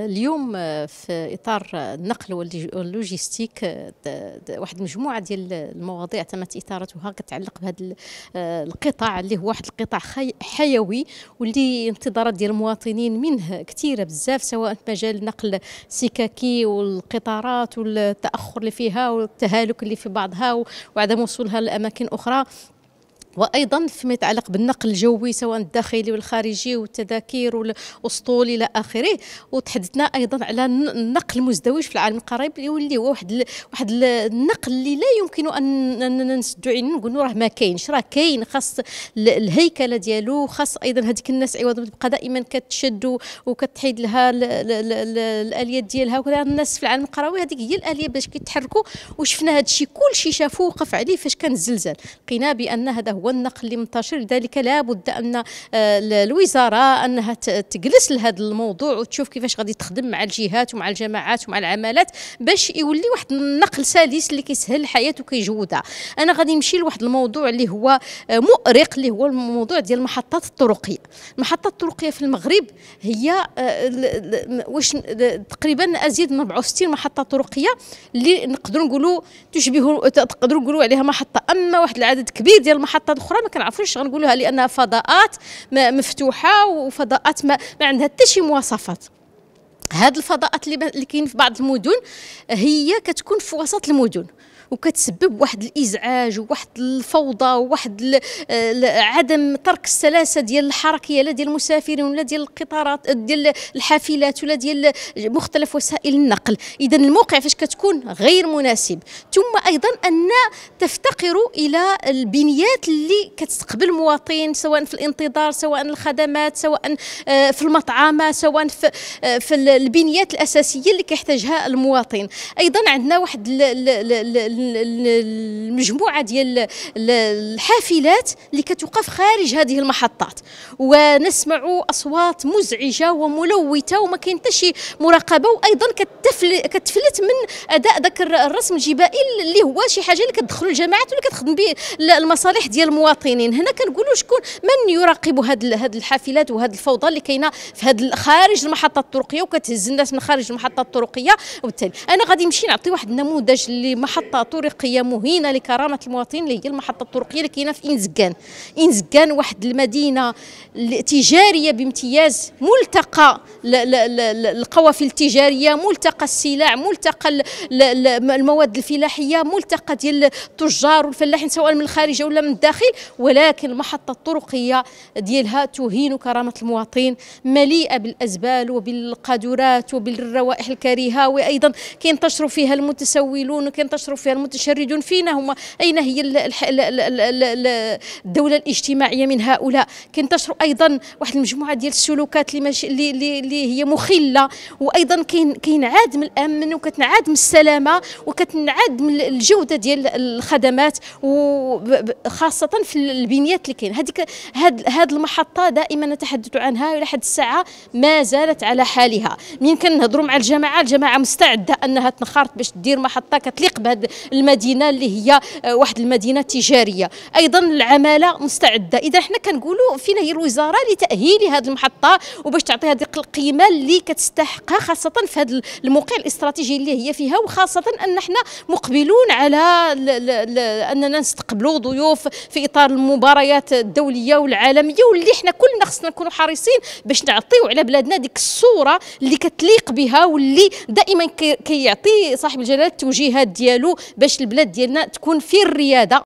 اليوم في اطار النقل واللوجيستيك واحد المجموعه ديال المواضيع تمت اثارتها كتعلق بهذا القطاع اللي هو واحد القطاع حيوي، واللي انتظارات ديال المواطنين منه كثيره بزاف، سواء في مجال النقل السككي والقطارات والتاخر اللي فيها والتهالك اللي في بعضها وعدم وصولها لاماكن اخرى، وايضا فيما يتعلق بالنقل الجوي سواء الداخلي والخارجي والتذاكر والاسطول الى اخره. وتحدثنا ايضا على النقل المزدوج في العالم القريب اللي هو واحد النقل اللي لا يمكن ان نسدوا عيننا نقولوا راه ما كاينش، راه كاين، خاص الهيكله ديالو، خاص ايضا هذيك الناس عوض ما تبقى دائما كتشد وكتحيد لها الاليات ديالها وكذا. الناس في العالم القروي هذيك هي الاليه باش كيتحركوا، وشفنا هذا الشيء كلشي شافوه وقف عليه فاش كان الزلزال. لقينا بان هذا هو النقل اللي منتشر، لذلك لابد ان الوزاره انها تجلس لهذا الموضوع وتشوف كيفاش غادي تخدم مع الجهات ومع الجماعات ومع العمالات باش يولي واحد النقل سلس اللي كيسهل الحياه وكيجودها. انا غادي نمشي لواحد الموضوع اللي هو مؤرق، اللي هو الموضوع ديال المحطات الطرقيه. المحطات الطرقيه في المغرب هي واش تقريبا ازيد من 64 محطه طرقيه اللي نقدروا نقولوا تقدروا نقولوا عليها محطه. اما واحد العدد كبير ديال المحطات الاخرى ما كنعرفوش غنقولوها، لانها فضاءات مفتوحه وفضاءات ما عندها حتى شي مواصفات. هاد الفضاءات اللي كاين في بعض المدن هي كتكون في وسط المدن وكتسبب واحد الازعاج وواحد الفوضى وواحد عدم ترك السلاسه ديال الحركيه، لا ديال المسافرين ولا ديال القطارات ديال الحافلات ولا ديال مختلف وسائل النقل. اذا الموقع فاش كتكون غير مناسب، ثم ايضا ان تفتقر الى البنيات اللي كتستقبل المواطن، سواء في الانتظار، سواء الخدمات، سواء في المطعمه، سواء في البنيات الاساسيه اللي كيحتاجها المواطن. ايضا عندنا واحد المجموعه ديال الحافلات اللي كتوقف خارج هذه المحطات، ونسمع اصوات مزعجه وملوثه وما كاين حتى شي مراقبه، وايضا كتفلت من اداء ذاك الرسم الجبائي اللي هو شي حاجه اللي كتدخلوا الجماعات واللي كتخدم به المصالح ديال المواطنين. هنا كنقولوا شكون من يراقب هذه الحافلات وهذه الفوضى اللي كاينه في هذا خارج المحطه الطرقيه وكتهز الناس من خارج المحطه الطرقيه. وبالتالي انا غادي نمشي نعطي واحد النموذج لمحطه طرقيه مهينه لكرامه المواطنين اللي هي المحطه الطرقيه اللي كاينه في إنزكان. إنزكان واحد المدينه تجاريه بامتياز، ملتقى القوافل التجاريه، ملتقى السلع، ملتقى المواد الفلاحيه، ملتقى ديال التجار والفلاحين سواء من الخارج ولا من الداخل. ولكن المحطه الطرقيه ديالها تهين كرامه المواطن، مليئه بالازبال وبالقاذورات وبالروائح الكريهه، وايضا كينتشروا فيها المتسولون وكينتشروا فيها المتشردون. فينا هما؟ اين هي الدوله الاجتماعيه من هؤلاء؟ كينتشروا ايضا واحد المجموعه ديال السلوكات اللي هي مخله، وايضا كاين عدم الامن وكتنعدم السلامه وكتنعدم الجوده ديال الخدمات، وخاصه في البنيات اللي كاين. هذه المحطه دائما نتحدث عنها الى حد الساعه ما زالت على حالها. من كنهضروا مع الجماعه مستعده انها تنخرط باش دير محطه كتليق بهذه المدينه اللي هي واحد المدينه تجاريه. ايضا العماله مستعده. اذا حنا كنقولوا فينا هي الوزاره لتاهيل هذه المحطه وباش تعطي هذه القيمه اللي كتستحقها، خاصه في هذا الموقع الاستراتيجي اللي هي فيها، وخاصه ان حنا مقبلون على اننا نستقبلوا ضيوف في اطار المباريات الدوليه والعالميه، واللي حنا كلنا خصنا نكونوا حريصين باش نعطيو على بلادنا ديك الصوره اللي كتليق بها، واللي دائما كيعطي صاحب الجلاله التوجيهات ديالو باش البلاد ديالنا تكون في الرياده.